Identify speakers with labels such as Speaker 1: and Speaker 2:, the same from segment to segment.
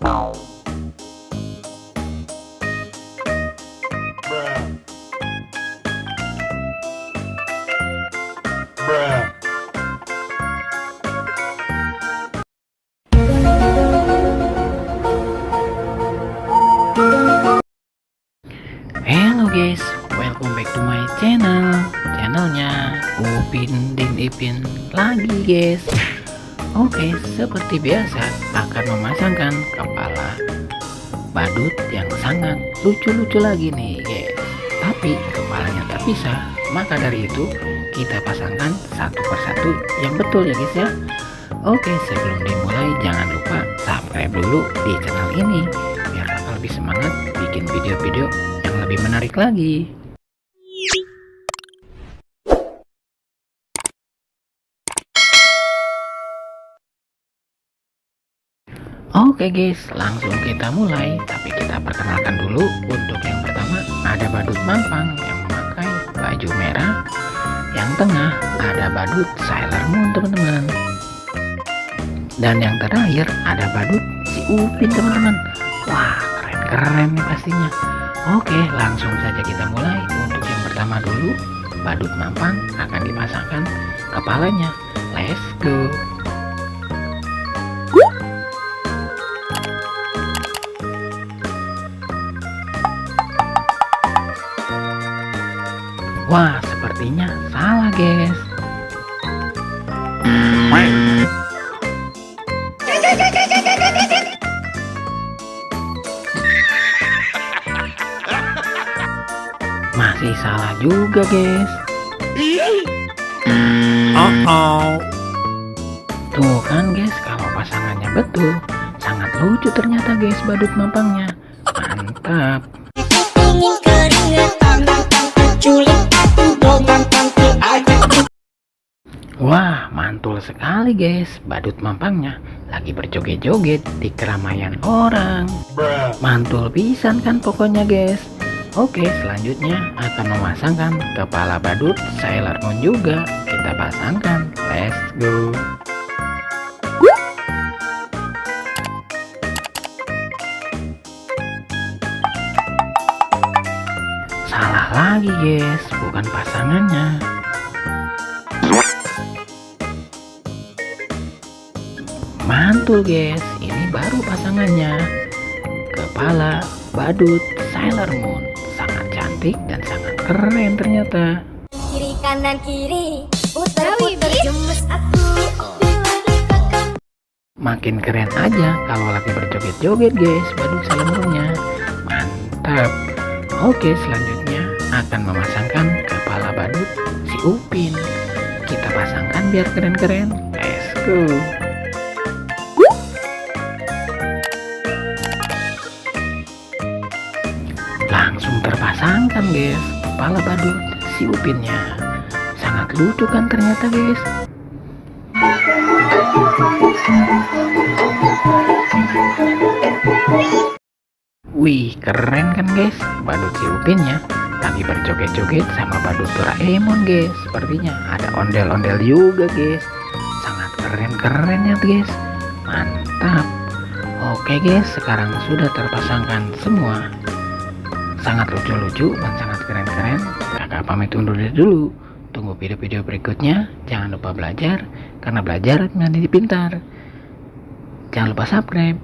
Speaker 1: Hello guys, welcome back to my channelnya Upin dan Ipin lagi guys. Oke, seperti biasa akan memasangkan kepala badut yang sangat lucu-lucu lagi nih guys. Tapi kepalanya tak bisa, maka dari itu kita pasangkan satu persatu yang betul ya guys ya. Oke, sebelum dimulai jangan lupa subscribe dulu di channel ini biar kakak lebih semangat bikin video-video yang lebih menarik lagi. Oke guys, langsung kita mulai. Tapi kita perkenalkan dulu. Untuk yang pertama ada badut mampang yang memakai baju merah. Yang tengah ada badut Sailor Moon teman-teman. Dan yang terakhir ada badut si Upin teman-teman. Wah, keren-keren nih pastinya. Oke, langsung saja kita mulai. Untuk yang pertama dulu, badut mampang akan dipasangkan kepalanya. Let's go. Wah, sepertinya salah guys. Masih salah juga guys. Tuh kan guys, kalau pasangannya betul, sangat lucu ternyata guys badut mampangnya. Mantap. Wah, mantul sekali guys. Badut mampangnya lagi berjoget-joget di keramaian orang. Mantul pisan kan pokoknya guys. Oke, selanjutnya akan memasangkan kepala badut Sailor Moon juga. Kita pasangkan. Let's go. Salah lagi guys, bukan pasangannya. Mantul guys, ini baru pasangannya. Kepala badut Sailor Moon sangat cantik dan sangat keren ternyata.
Speaker 2: Kiri kanan kiri, putar-putar gemes aku.
Speaker 1: Makin keren aja kalau lagi berjoget-joget guys badut Sailor Moon-nya. Mantap. Oke, selanjutnya akan memasangkan kepala badut si Upin. Kita pasangkan biar keren-keren. Let's go. Langsung terpasangkan guys kepala badut si Upinnya. Sangat lucu kan ternyata guys. Wih, keren kan guys. Badut si Upinnya lagi berjoget-joget sama badut Doraemon guys. Sepertinya ada ondel-ondel juga guys. Sangat keren-keren ya guys. Mantap. Oke guys, sekarang sudah terpasangkan semua. Sangat lucu-lucu dan sangat keren-keren. Kakak pamit undur dulu. Tunggu video-video berikutnya. Jangan lupa belajar, karena belajar menjadi pintar. Jangan lupa subscribe.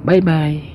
Speaker 1: Bye-bye.